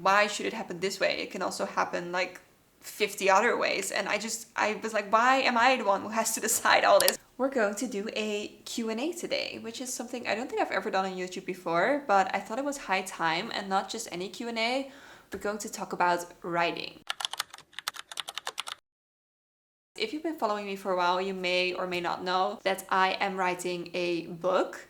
Why should it happen this way? It can also happen like 50 other ways. And I was like, why am I the one who has to decide all this? We're going to do a Q&A today, which is something I don't think I've ever done on YouTube before, but I thought it was high time, and not just any Q&A. We're going to talk about writing. If you've been following me for a while, you may or may not know that I am writing a book.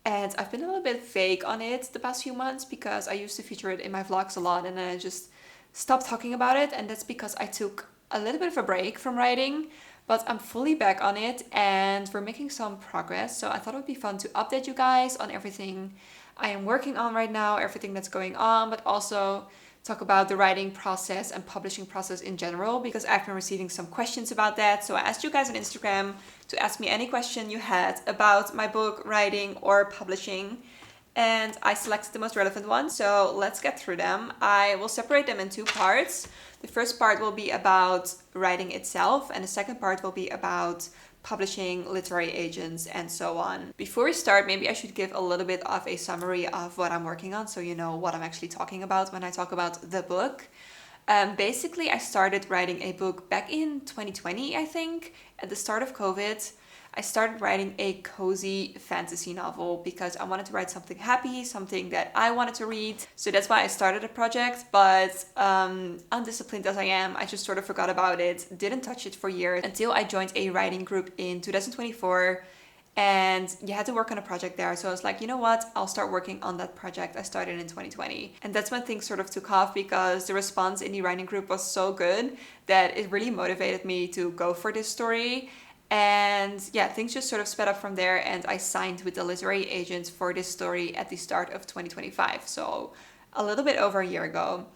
And I've been a little bit vague on it the past few months because I used to feature it in my vlogs a lot, and then I just stopped talking about it. And that's because I took a little bit of a break from writing, but I'm fully back on it and we're making some progress. So I thought it would be fun to update you guys on everything I am working on right now, everything that's going on, but also talk about the writing process and publishing process in general, because I've been receiving some questions about that. So I asked you guys on Instagram to ask me any question you had about my book, writing, or publishing, and I selected the most relevant ones. So let's get through them. I will separate them in two parts. The first part will be about writing itself, and the second part will be about publishing, literary agents, and so on. Before we start, maybe I should give a little bit of a summary of what I'm working on, so you know what I'm actually talking about when I talk about the book. Basically, I started writing a book back in 2020, I think, at the start of COVID. I started writing a cozy fantasy novel because I wanted to write something happy, something that I wanted to read. So that's why I started a project, but undisciplined as I am, I just sort of forgot about it, didn't touch it for years until I joined a writing group in 2024. And you had to work on a project there. So I was like, you know what? I'll start working on that project I started in 2020. And that's when things sort of took off because the response in the writing group was so good that it really motivated me to go for this story. And yeah, things just sort of sped up from there, and I signed with the literary agents for this story at the start of 2025. So a little bit over a year ago.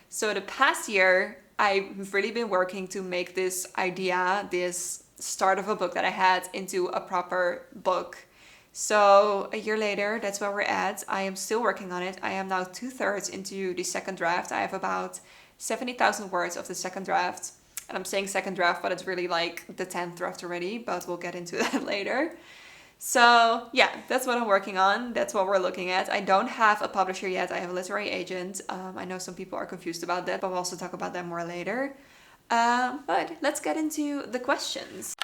So the past year, I've really been working to make this idea, this start of a book that I had, into a proper book. So a year later, that's where we're at. I am still working on it. I am now 2/3 into the second draft. I have about 70,000 words of the second draft. And I'm saying second draft, but it's really like the 10th draft already, but we'll get into that later. So yeah, that's what I'm working on. That's what we're looking at. I don't have a publisher yet. I have a literary agent. I know some people are confused about that, but we'll also talk about that more later. But let's get into the questions.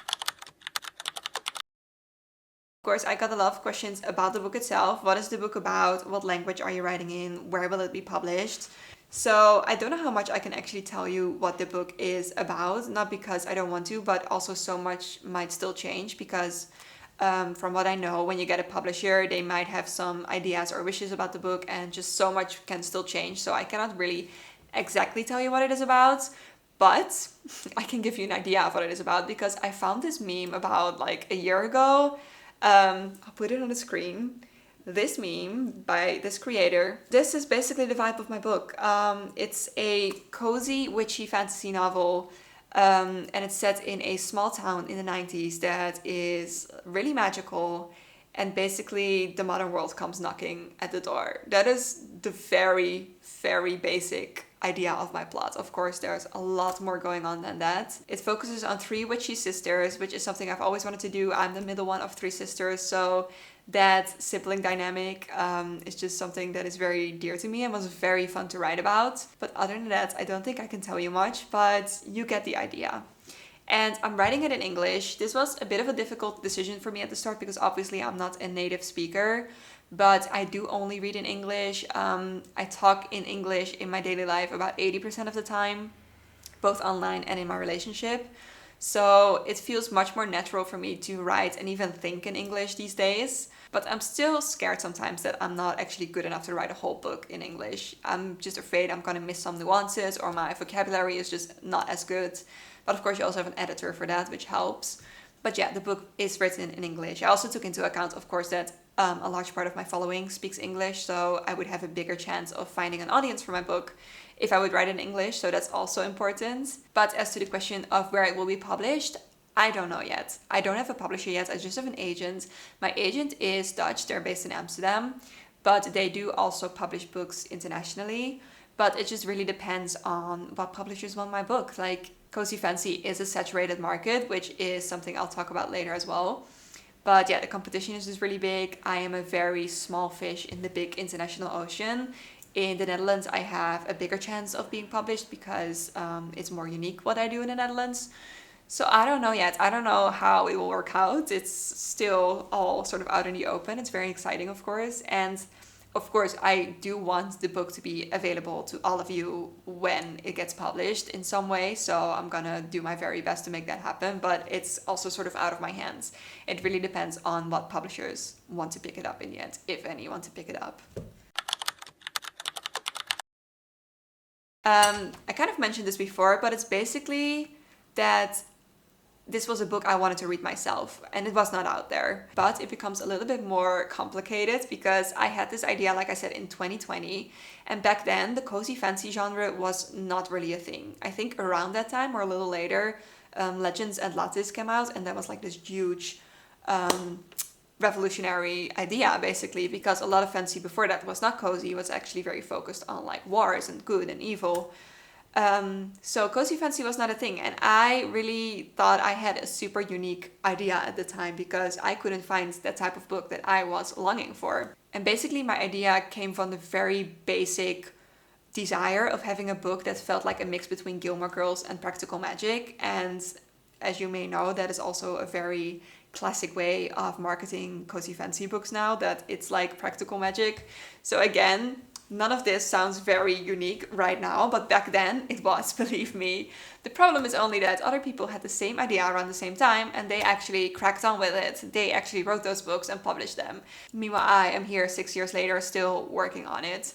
Of course, I got a lot of questions about the book itself. What is the book about? What language are you writing in? Where will it be published? So I don't know how much I can actually tell you what the book is about, not because I don't want to, but also so much might still change because from what I know, when you get a publisher, they might have some ideas or wishes about the book, and just so much can still change. So I cannot really exactly tell you what it is about, but I can give you an idea of what it is about because I found this meme about like a year ago. I'll put it on the screen. This meme by this creator. This is basically the vibe of my book. It's a cozy, witchy fantasy novel, and it's set in a small town in the 90s that is really magical, and basically the modern world comes knocking at the door. That is the very, very basic idea of my plot. Of course, there's a lot more going on than that. It focuses on three witchy sisters, which is something I've always wanted to do. I'm the middle one of three sisters, so that sibling dynamic is just something that is very dear to me and was very fun to write about. But other than that, I don't think I can tell you much, but you get the idea. And I'm writing it in English. This was a bit of a difficult decision for me at the start because obviously I'm not a native speaker, but I do only read in English. I talk in English in my daily life about 80% of the time, both online and in my relationship. So it feels much more natural for me to write and even think in English these days. But I'm still scared sometimes that I'm not actually good enough to write a whole book in English. I'm just afraid I'm gonna miss some nuances or my vocabulary is just not as good. But of course you also have an editor for that, which helps. But yeah, the book is written in English. I also took into account, of course, that a large part of my following speaks English, so I would have a bigger chance of finding an audience for my book if I would write in English, so that's also important. But as to the question of where it will be published, I don't know yet. I don't have a publisher yet, I just have an agent. My agent is Dutch, they're based in Amsterdam, but they do also publish books internationally. But it just really depends on what publishers want my book. Like, cozy fantasy is a saturated market, which is something I'll talk about later as well. But yeah, the competition is just really big. I am a very small fish in the big international ocean. In the Netherlands, I have a bigger chance of being published because it's more unique what I do in the Netherlands. So I don't know yet. I don't know how it will work out. It's still all sort of out in the open. It's very exciting, of course. And of course, I do want the book to be available to all of you when it gets published in some way. So I'm gonna do my very best to make that happen. But it's also sort of out of my hands. It really depends on what publishers want to pick it up in the end, if any want to pick it up. I kind of mentioned this before, but it's basically that this was a book I wanted to read myself and it was not out there. But it becomes a little bit more complicated because I had this idea, like I said, in 2020. And back then, the cozy fantasy genre was not really a thing. I think around that time or a little later, Legends and Lattice came out, and that was like this huge revolutionary idea, basically, because a lot of fantasy before that was not cozy. It was actually very focused on like wars and good and evil. So cozy fantasy was not a thing, and I really thought I had a super unique idea at the time because I couldn't find that type of book that I was longing for. And basically my idea came from the very basic desire of having a book that felt like a mix between Gilmore Girls and Practical Magic. And as you may know, that is also a very classic way of marketing cozy fantasy books now, that it's like Practical Magic. So again, none of this sounds very unique right now, but back then it was, believe me. The problem is only that other people had the same idea around the same time and they actually cracked on with it. They actually wrote those books and published them. Meanwhile, I am here 6 years later still working on it.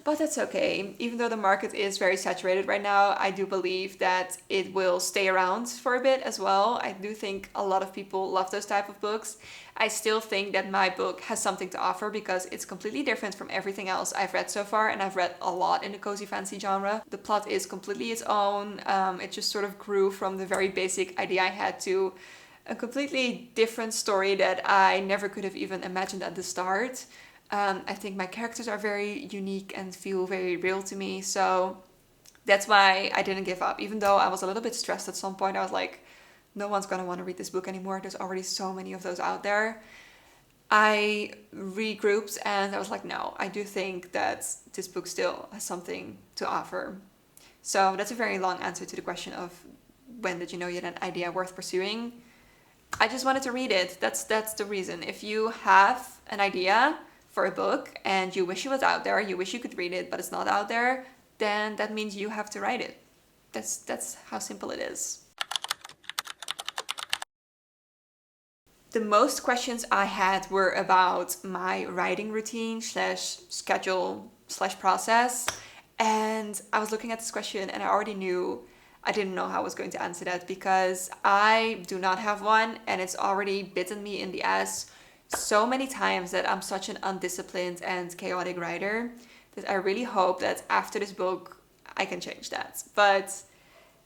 But that's okay. Even though the market is very saturated right now, I do believe that it will stay around for a bit as well. I do think a lot of people love those type of books. I still think that my book has something to offer because it's completely different from everything else I've read so far, and I've read a lot in the cozy fantasy genre. The plot is completely its own. It just sort of grew from the very basic idea I had to a completely different story that I never could have even imagined at the start. I think my characters are very unique and feel very real to me. So that's why I didn't give up. Even though I was a little bit stressed at some point, I was like, no one's going to want to read this book anymore. There's already so many of those out there. I regrouped and I was like, no, I do think that this book still has something to offer. So that's a very long answer to the question of when did you know you had an idea worth pursuing? I just wanted to read it. That's the reason. If you have an idea for a book and you wish it was out there, you wish you could read it, but it's not out there, then that means you have to write it. That's how simple it is. The most questions I had were about my writing routine slash schedule slash process. And I was looking at this question and I already knew I didn't know how I was going to answer that because I do not have one and it's already bitten me in the ass so many times that I'm such an undisciplined and chaotic writer that I really hope that after this book I can change that. But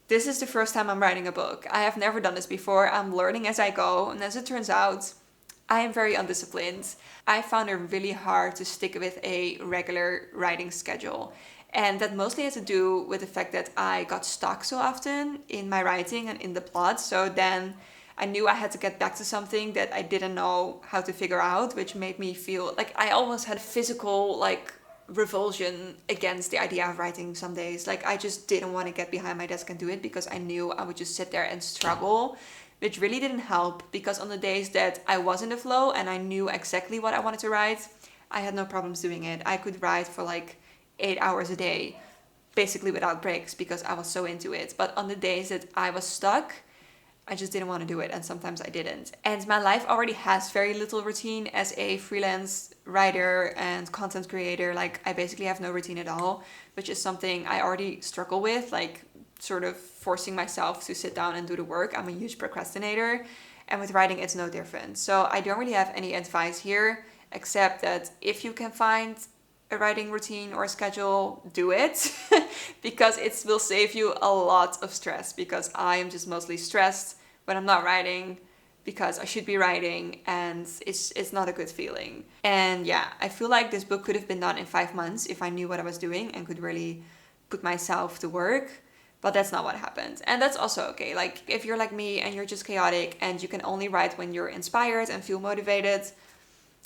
this is the first time I'm writing a book. I have never done this before. I'm learning as I go, and as it turns out, I am very undisciplined. I found it really hard to stick with a regular writing schedule. And that mostly has to do with the fact that I got stuck so often in my writing and in the plot. So then I knew I had to get back to something that I didn't know how to figure out, which made me feel like I almost had physical revulsion against the idea of writing some days. Like I just didn't want to get behind my desk and do it because I knew I would just sit there and struggle, which really didn't help because on the days that I was in the flow and I knew exactly what I wanted to write, I had no problems doing it. I could write for 8 hours a day, basically without breaks because I was so into it. But on the days that I was stuck, I just didn't want to do it, and sometimes I didn't. And my life already has very little routine as a freelance writer and content creator. I basically have no routine at all, which is something I already struggle with, sort of forcing myself to sit down and do the work. I'm a huge procrastinator, and with writing it's no different. So I don't really have any advice here, except that if you can find a writing routine or a schedule, do it because it will save you a lot of stress, because I am just mostly stressed when I'm not writing because I should be writing and it's not a good feeling. And yeah, I feel like this book could have been done in 5 months if I knew what I was doing and could really put myself to work, but that's not what happened. And that's also okay. If you're like me and you're just chaotic and you can only write when you're inspired and feel motivated,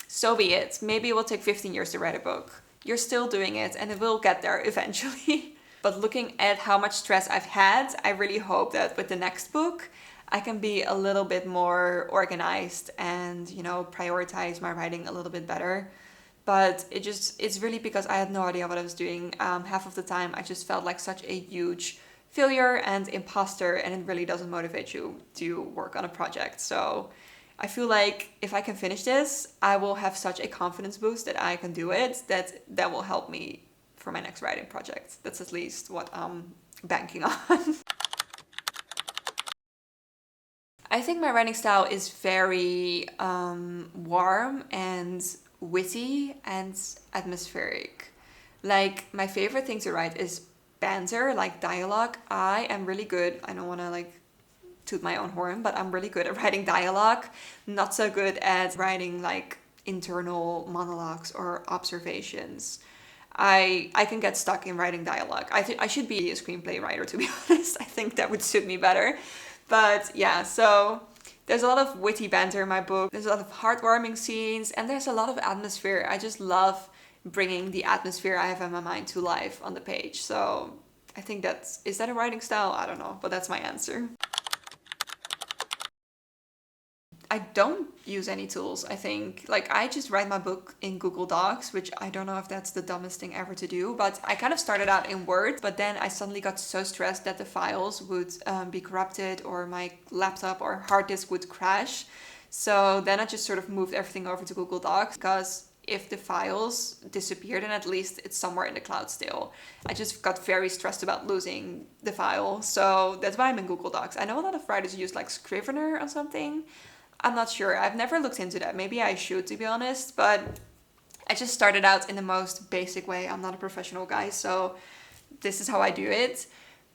so be it. Maybe it will take 15 years to write a book. you're still doing it and it will get there eventually. But looking at how much stress I've had, I really hope that with the next book, I can be a little bit more organized and, prioritize my writing a little bit better. But it's really because I had no idea what I was doing. Half of the time, I just felt like such a huge failure and imposter, and it really doesn't motivate you to work on a project. So I feel like if I can finish this, I will have such a confidence boost that I can do it, that will help me for my next writing project. That's at least what I'm banking on. I think my writing style is very warm and witty and atmospheric. Like, my favorite thing to write is banter, like dialogue. I am really good. I don't want to toot my own horn, but I'm really good at writing dialogue. Not so good at writing internal monologues or observations. I can get stuck in writing dialogue. I should be a screenplay writer, to be honest. I think that would suit me better. But yeah, so there's a lot of witty banter in my book. There's a lot of heartwarming scenes, and there's a lot of atmosphere. I just love bringing the atmosphere I have in my mind to life on the page. So I think is that a writing style? I don't know, but that's my answer. I don't use any tools, I think. I just write my book in Google Docs, which I don't know if that's the dumbest thing ever to do, but I kind of started out in Word, but then I suddenly got so stressed that the files would be corrupted or my laptop or hard disk would crash. So then I just sort of moved everything over to Google Docs, because if the files disappear, then at least it's somewhere in the cloud still. I just got very stressed about losing the file, so that's why I'm in Google Docs. I know a lot of writers use Scrivener or something. I'm not sure. I've never looked into that. Maybe I should, to be honest, but I just started out in the most basic way. I'm not a professional guy, so this is how I do it.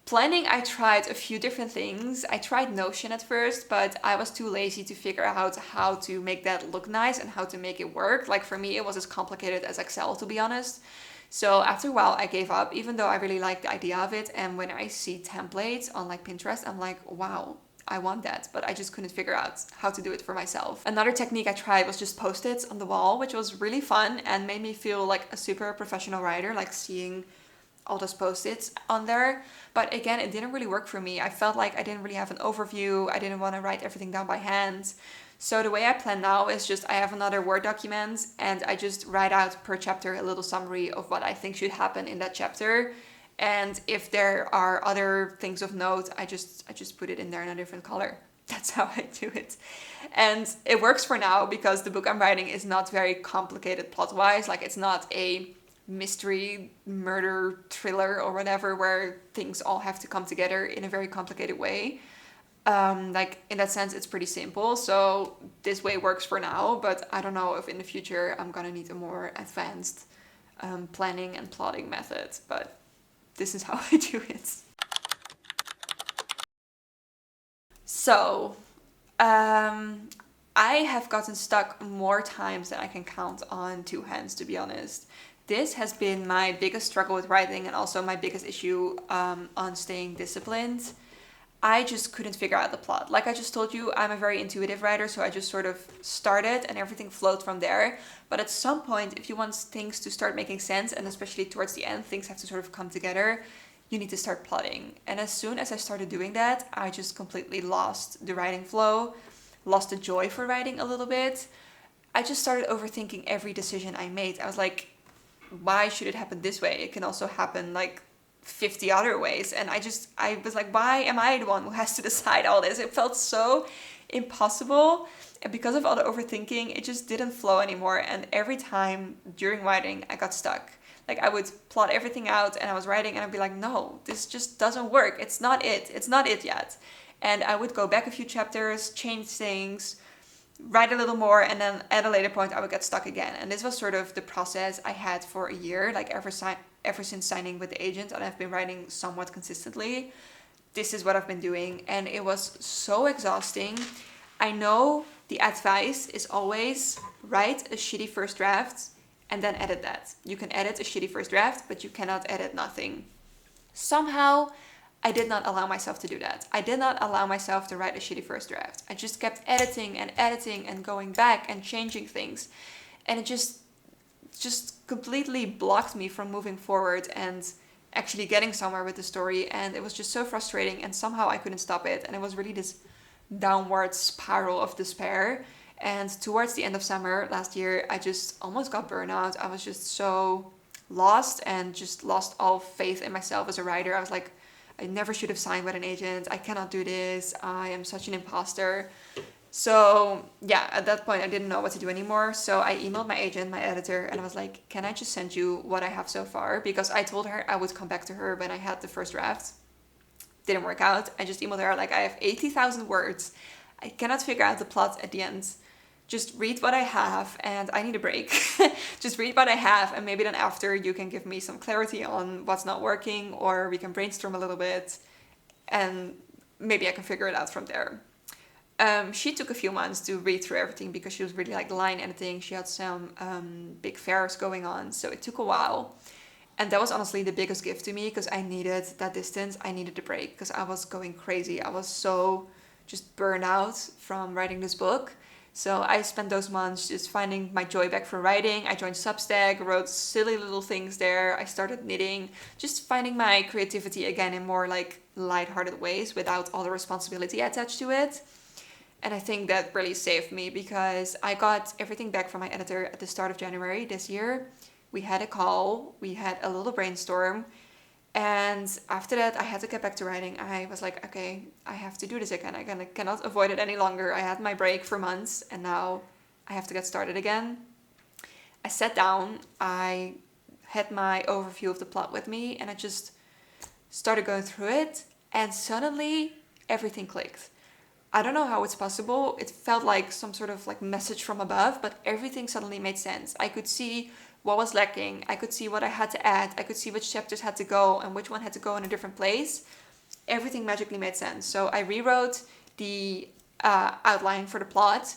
Planning, I tried a few different things. I tried Notion at first, but I was too lazy to figure out how to make that look nice and how to make it work. For me, it was as complicated as Excel, to be honest. So after a while, I gave up, even though I really liked the idea of it. And when I see templates on Pinterest, I'm like, wow, I want that, but I just couldn't figure out how to do it for myself. Another technique I tried was just Post-its on the wall, which was really fun and made me feel like a super professional writer, seeing all those Post-its on there. But again, it didn't really work for me. I felt like I didn't really have an overview. I didn't want to write everything down by hand. So the way I plan now is just I have another Word document and I just write out per chapter a little summary of what I think should happen in that chapter. And if there are other things of note, I just put it in there in a different color. That's how I do it. And it works for now because the book I'm writing is not very complicated plot-wise. It's not a mystery murder thriller or whatever where things all have to come together in a very complicated way. In that sense, it's pretty simple. So this way works for now, but I don't know if in the future I'm gonna need a more advanced planning and plotting method. But this is how I do it. So, I have gotten stuck more times than I can count on two hands, to be honest. This has been my biggest struggle with writing and also my biggest issue on staying disciplined. I just couldn't figure out the plot. Like I just told you, I'm a very intuitive writer, so I just sort of started and everything flowed from there. But at some point, if you want things to start making sense, and especially towards the end, things have to sort of come together, you need to start plotting. And as soon as I started doing that, I just completely lost the writing flow, lost the joy for writing a little bit. I just started overthinking every decision I made. I was like, why should it happen this way? It can also happen 50 other ways. And I was like, why am I the one who has to decide all this? It felt so impossible. And because of all the overthinking, it just didn't flow anymore. And every time during writing, I got stuck. I would plot everything out and I was writing and I'd be like, no, this just doesn't work. It's not it. It's not it yet. And I would go back a few chapters, change things, write a little more, and then at a later point I would get stuck again. And this was sort of the process I had for a year, ever since signing with the agent, and I've been writing somewhat consistently. This is what I've been doing, and it was so exhausting. I know the advice is always write a shitty first draft and then edit that. You can edit a shitty first draft, but you cannot edit nothing. Somehow, I did not allow myself to do that. I did not allow myself to write a shitty first draft. I just kept editing and going back and changing things. And it just just completely blocked me from moving forward and actually getting somewhere with the story. And it was just so frustrating, and somehow I couldn't stop it. And it was really this downward spiral of despair. And towards the end of summer last year, I just almost got burnout. I was just so lost and just lost all faith in myself as a writer. I was like, I never should have signed with an agent. I cannot do this. I am such an imposter. So yeah, at that point I didn't know what to do anymore. So I emailed my agent, my editor, and I was like, can I just send you what I have so far? Because I told her I would come back to her when I had the first draft. Didn't work out. I just emailed her like, I have 80,000 words. I cannot figure out the plot at the end. Just read what I have, and I need a break. Just read what I have, and maybe then after you can give me some clarity on what's not working, or we can brainstorm a little bit, and maybe I can figure it out from there. She took a few months to read through everything because she was really like line editing. She had some big fairs going on, so it took a while. And that was honestly the biggest gift to me, because I needed that distance. I needed a break because I was going crazy. I was so just burned out from writing this book. So I spent those months just finding my joy back from writing. I joined Substack, wrote silly little things there. I started knitting, just finding my creativity again in more like lighthearted ways without all the responsibility attached to it. And I think that really saved me, because I got everything back from my editor at the start of January this year. We had a call, we had a little brainstorm. And after that, I had to get back to writing. I was like, okay, I have to do this again. I cannot avoid it any longer. I had my break for months, and now I have to get started again. I sat down, I had my overview of the plot with me, and I just started going through it, and suddenly everything clicked. I don't know how it's possible. It felt like some sort of like message from above, but everything suddenly made sense. I could see what was lacking. I could see what I had to add. I could see which chapters had to go and which one had to go in a different place. Everything magically made sense. So I rewrote the outline for the plot,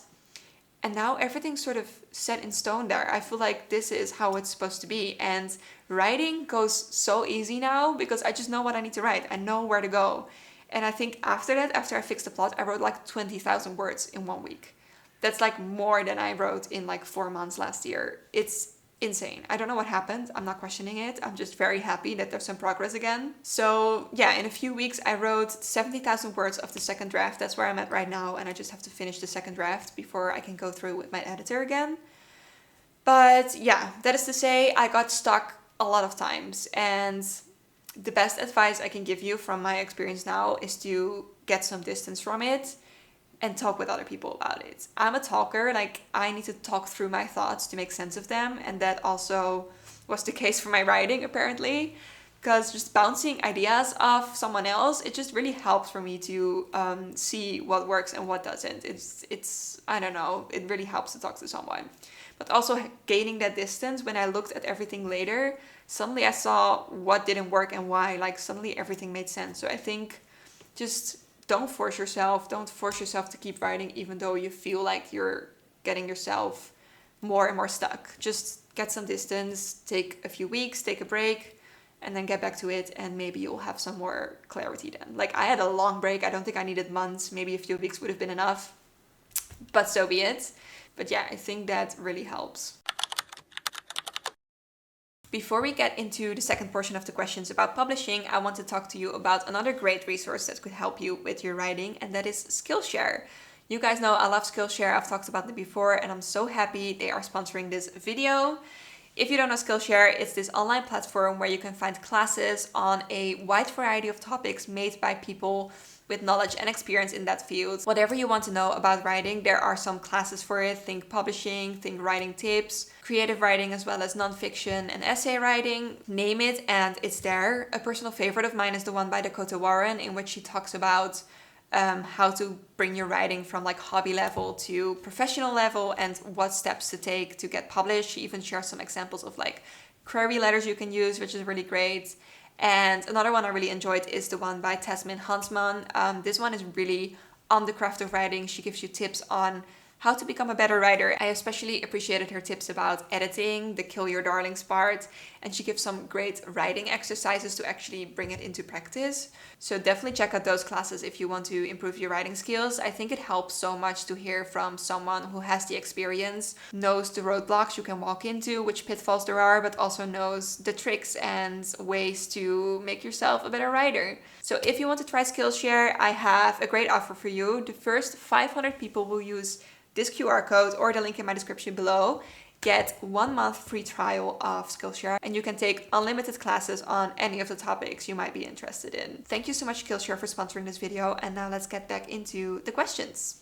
and now everything's sort of set in stone there. I feel like this is how it's supposed to be. And writing goes so easy now because I just know what I need to write. I know where to go. And I think after that, after I fixed the plot, I wrote like 20,000 words in 1 week. That's like more than I wrote in like 4 months last year. It's insane. I don't know what happened. I'm not questioning it. I'm just very happy that there's some progress again. So yeah, in a few weeks, I wrote 70,000 words of the second draft. That's where I'm at right now. And I just have to finish the second draft before I can go through with my editor again. But yeah, that is to say, I got stuck a lot of times. And the best advice I can give you from my experience now is to get some distance from it and talk with other people about it. I'm a talker, like I need to talk through my thoughts to make sense of them, and that also was the case for my writing apparently, because just bouncing ideas off someone else, it just really helps for me to see what works and what doesn't. It's I don't know, it really helps to talk to someone. But also gaining that distance, when I looked at everything later, suddenly I saw what didn't work and why, like suddenly everything made sense. So I think just don't force yourself to keep writing, even though you feel like you're getting yourself more and more stuck. Just get some distance, take a few weeks, take a break, and then get back to it, and maybe you'll have some more clarity then. Like I had a long break. I don't think I needed months. Maybe a few weeks would have been enough, but so be it. But yeah, I think that really helps. Before we get into the second portion of the questions about publishing, I want to talk to you about another great resource that could help you with your writing, and that is Skillshare. You guys know I love Skillshare. I've talked about them before, and I'm so happy they are sponsoring this video. If you don't know Skillshare, it's this online platform where you can find classes on a wide variety of topics made by people with knowledge and experience in that field. Whatever you want to know about writing, there are some classes for it. Think publishing, think writing tips, creative writing, as well as nonfiction and essay writing. Name it and it's there. A personal favorite of mine is the one by Dakota Warren, in which she talks about how to bring your writing from like hobby level to professional level and what steps to take to get published. She even shares some examples of like query letters you can use, which is really great. And another one I really enjoyed is the one by Tasmin Hansman. This one is really on the craft of writing. She gives you tips on How to become a better writer. I especially appreciated her tips about editing, the kill your darlings part, and she gives some great writing exercises to actually bring it into practice. So definitely check out those classes if you want to improve your writing skills. I think it helps so much to hear from someone who has the experience, knows the roadblocks you can walk into, which pitfalls there are, but also knows the tricks and ways to make yourself a better writer. So if you want to try Skillshare, I have a great offer for you. The first 500 people will use this QR code or the link in my description below, get 1 month free trial of Skillshare, and you can take unlimited classes on any of the topics you might be interested in. Thank you so much, Skillshare, for sponsoring this video, and now let's get back into the questions.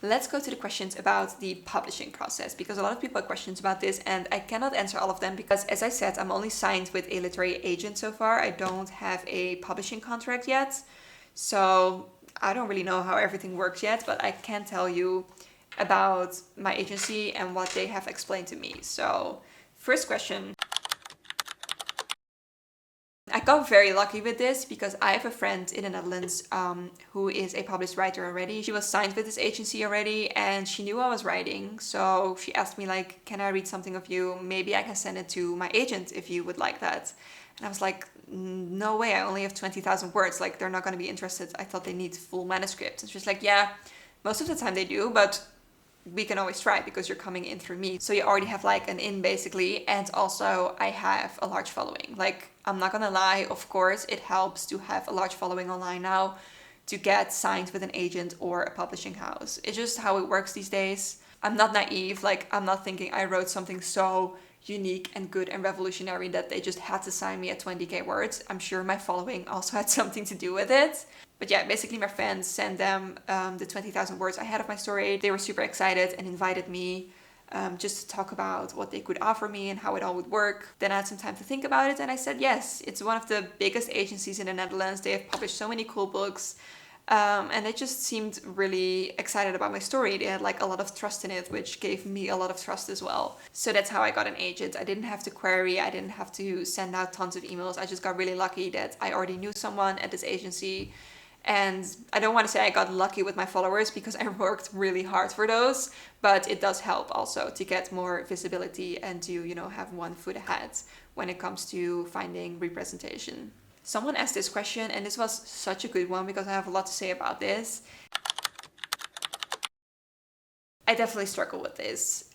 Let's go to the questions about the publishing process, because a lot of people have questions about this and I cannot answer all of them because, as I said, I'm only signed with a literary agent so far. I don't have a publishing contract yet, so I don't really know how everything works yet, but I can tell you about my agency and what they have explained to me. So, first question. I got very lucky with this because I have a friend in the Netherlands who is a published writer already. She was signed with this agency already and she knew I was writing. So she asked me like, can I read something of you? Maybe I can send it to my agent if you would like that. And I was like, no way, I only have 20,000 words. Like, they're not going to be interested. I thought they need full manuscript. And she's like, yeah, most of the time they do, but we can always try because you're coming in through me. So you already have like an in basically. And also I have a large following. Like, I'm not gonna lie, of course, it helps to have a large following online now to get signed with an agent or a publishing house. It's just how it works these days. I'm not naive. Like, I'm not thinking I wrote something so unique and good and revolutionary that they just had to sign me at 20k words. I'm sure my following also had something to do with it. But yeah, basically my fans sent them the 20,000 words I had of my story. They were super excited and invited me just to talk about what they could offer me and how it all would work. Then I had some time to think about it and I said yes. It's one of the biggest agencies in the Netherlands. They have published so many cool books. And they just seemed really excited about my story. They had like a lot of trust in it, which gave me a lot of trust as well. So that's how I got an agent. I didn't have to query. I didn't have to send out tons of emails. I just got really lucky that I already knew someone at this agency. And I don't want to say I got lucky with my followers because I worked really hard for those, but it does help also to get more visibility and to, you know, have one foot ahead when it comes to finding representation. Someone asked this question and this was such a good one because I have a lot to say about this. I definitely struggle with this.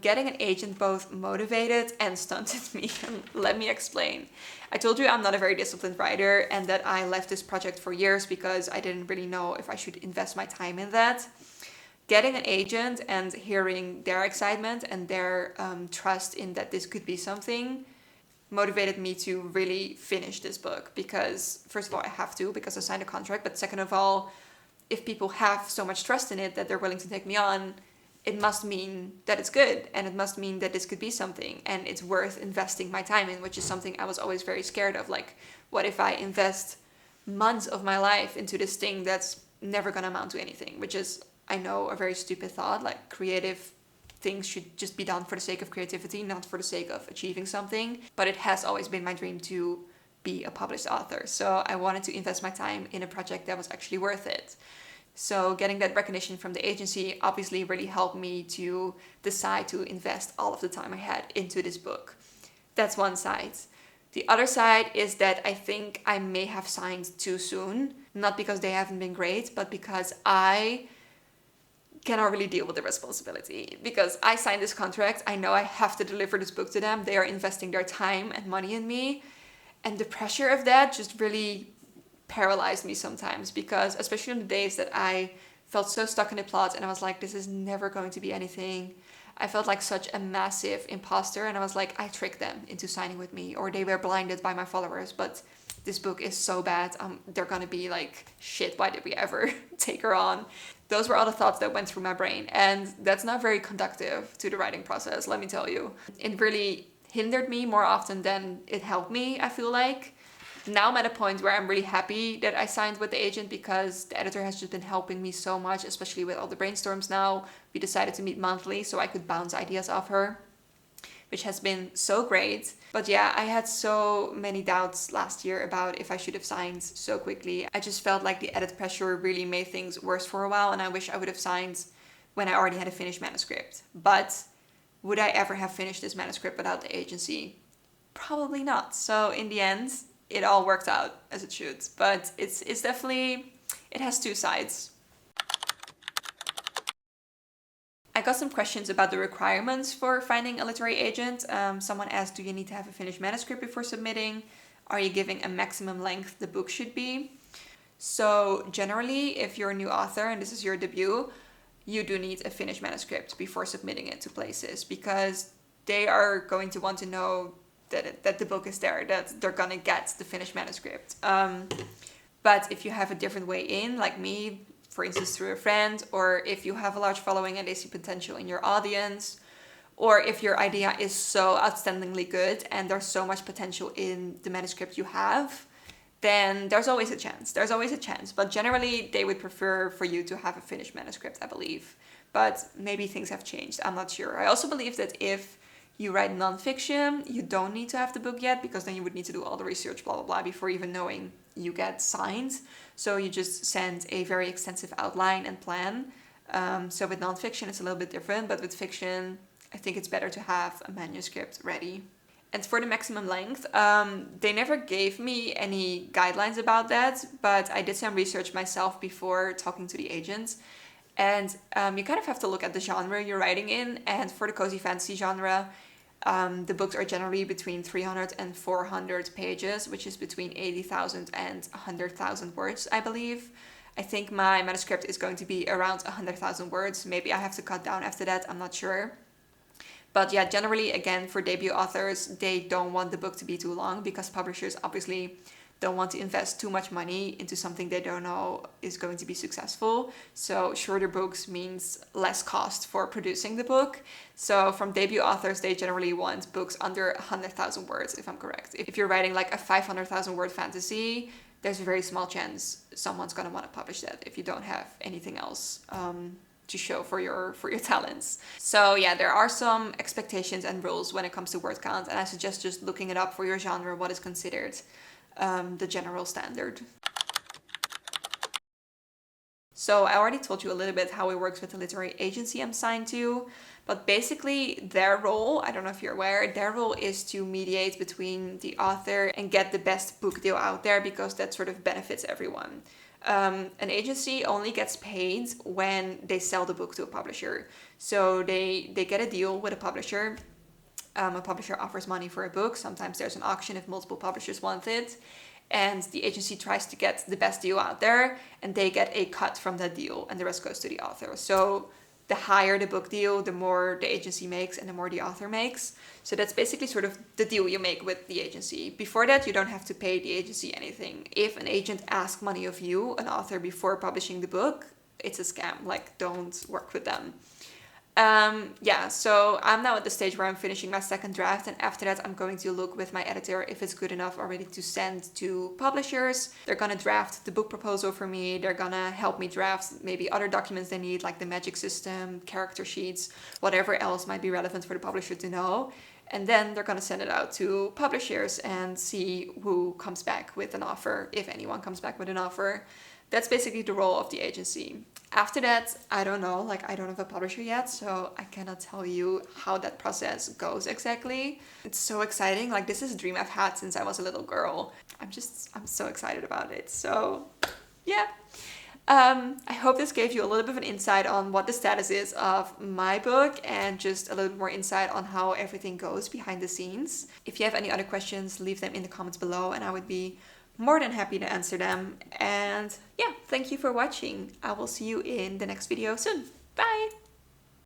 Getting an agent both motivated and stunted me. Let me explain. I told you I'm not a very disciplined writer and that I left this project for years because I didn't really know if I should invest my time in that. Getting an agent and hearing their excitement and their trust in that this could be something motivated me to really finish this book because, first of all, I have to because I signed a contract, but second of all, if people have so much trust in it that they're willing to take me on, it must mean that it's good and it must mean that this could be something and it's worth investing my time in, which is something I was always very scared of. Like, what if I invest months of my life into this thing that's never gonna amount to anything, which is, I know, a very stupid thought. Like, creative things should just be done for the sake of creativity, not for the sake of achieving something. But it has always been my dream to be a published author. So I wanted to invest my time in a project that was actually worth it. So getting that recognition from the agency obviously really helped me to decide to invest all of the time I had into this book. That's one side. The other side is that I think I may have signed too soon, not because they haven't been great, but because I cannot really deal with the responsibility. Because I signed this contract, I know I have to deliver this book to them. They are investing their time and money in me. And the pressure of that just really paralyzed me sometimes, because especially on the days that I felt so stuck in the plot and I was like, this is never going to be anything. I felt like such a massive imposter and I was like, I tricked them into signing with me, or they were blinded by my followers, but this book is so bad. They're gonna be like, shit, why did we ever take her on? Those were all the thoughts that went through my brain, and that's not very conducive to the writing process, let me tell you. It really hindered me more often than it helped me, I feel like. Now I'm at a point where I'm really happy that I signed with the agent because the editor has just been helping me so much, especially with all the brainstorms now. We decided to meet monthly so I could bounce ideas off her, which has been so great. But yeah, I had so many doubts last year about if I should have signed so quickly. I just felt like the edit pressure really made things worse for a while, and I wish I would have signed when I already had a finished manuscript. But would I ever have finished this manuscript without the agency? Probably not. So in the end, it all worked out as it should. But it's definitely, it has two sides. I got some questions about the requirements for finding a literary agent. Someone asked, do you need to have a finished manuscript before submitting? Are you giving a maximum length the book should be? So generally, if you're a new author and this is your debut, you do need a finished manuscript before submitting it to places, because they are going to want to know that the book is there, that they're gonna get the finished manuscript. But if you have a different way in, like me, for instance, through a friend, or if you have a large following and they see potential in your audience, or if your idea is so outstandingly good and there's so much potential in the manuscript you have, then there's always a chance. There's always a chance. But generally, they would prefer for you to have a finished manuscript, I believe. But maybe things have changed. I'm not sure. I also believe that if you write nonfiction, you don't need to have the book yet, because then you would need to do all the research, blah, blah, blah, before even knowing you get signed. So you just send a very extensive outline and plan. So with nonfiction, it's a little bit different, but with fiction, I think it's better to have a manuscript ready. And for the maximum length, they never gave me any guidelines about that, but I did some research myself before talking to the agents. And you kind of have to look at the genre you're writing in. And for the cozy fantasy genre, the books are generally between 300 and 400 pages, which is between 80,000 and 100,000 words, I believe. I think my manuscript is going to be around 100,000 words. Maybe I have to cut down after that, I'm not sure. But yeah, generally, again, for debut authors, they don't want the book to be too long, because publishers obviously don't want to invest too much money into something they don't know is going to be successful. So shorter books means less cost for producing the book. So from debut authors, they generally want books under 100,000 words, if I'm correct. If you're writing like a 500,000 word fantasy, there's a very small chance someone's going to want to publish that if you don't have anything else to show for your talents. So yeah, there are some expectations and rules when it comes to word count, and I suggest just looking it up for your genre, what is considered the general standard. So I already told you a little bit how it works with the literary agency I'm signed to, but basically their role, I don't know if you're aware, their role is to mediate between the author and get the best book deal out there, because that sort of benefits everyone. An agency only gets paid when they sell the book to a publisher. So they get a deal with a publisher. A publisher offers money for a book. Sometimes there's an auction if multiple publishers want it. And the agency tries to get the best deal out there, and they get a cut from that deal, and the rest goes to the author. So the higher the book deal, the more the agency makes and the more the author makes. So that's basically sort of the deal you make with the agency. Before that, you don't have to pay the agency anything. If an agent asks money of you, an author, before publishing the book, it's a scam. Like, don't work with them. Yeah, so I'm now at the stage where I'm finishing my second draft, and after that I'm going to look with my editor if it's good enough already to send to publishers. They're gonna draft the book proposal for me. They're gonna help me draft maybe other documents they need, like the magic system, character sheets, whatever else might be relevant for the publisher to know. And then they're gonna send it out to publishers and see who comes back with an offer, if anyone comes back with an offer. That's basically the role of the agency. After that, I don't know, like I don't have a publisher yet, so I cannot tell you how that process goes exactly. It's so exciting, like this is a dream I've had since I was a little girl. I'm so excited about it, so yeah. I hope this gave you a little bit of an insight on what the status is of my book, and just a little bit more insight on how everything goes behind the scenes. If you have any other questions, leave them in the comments below and I would be more than happy to answer them. And yeah, thank you for watching. I will see you in the next video soon. Bye!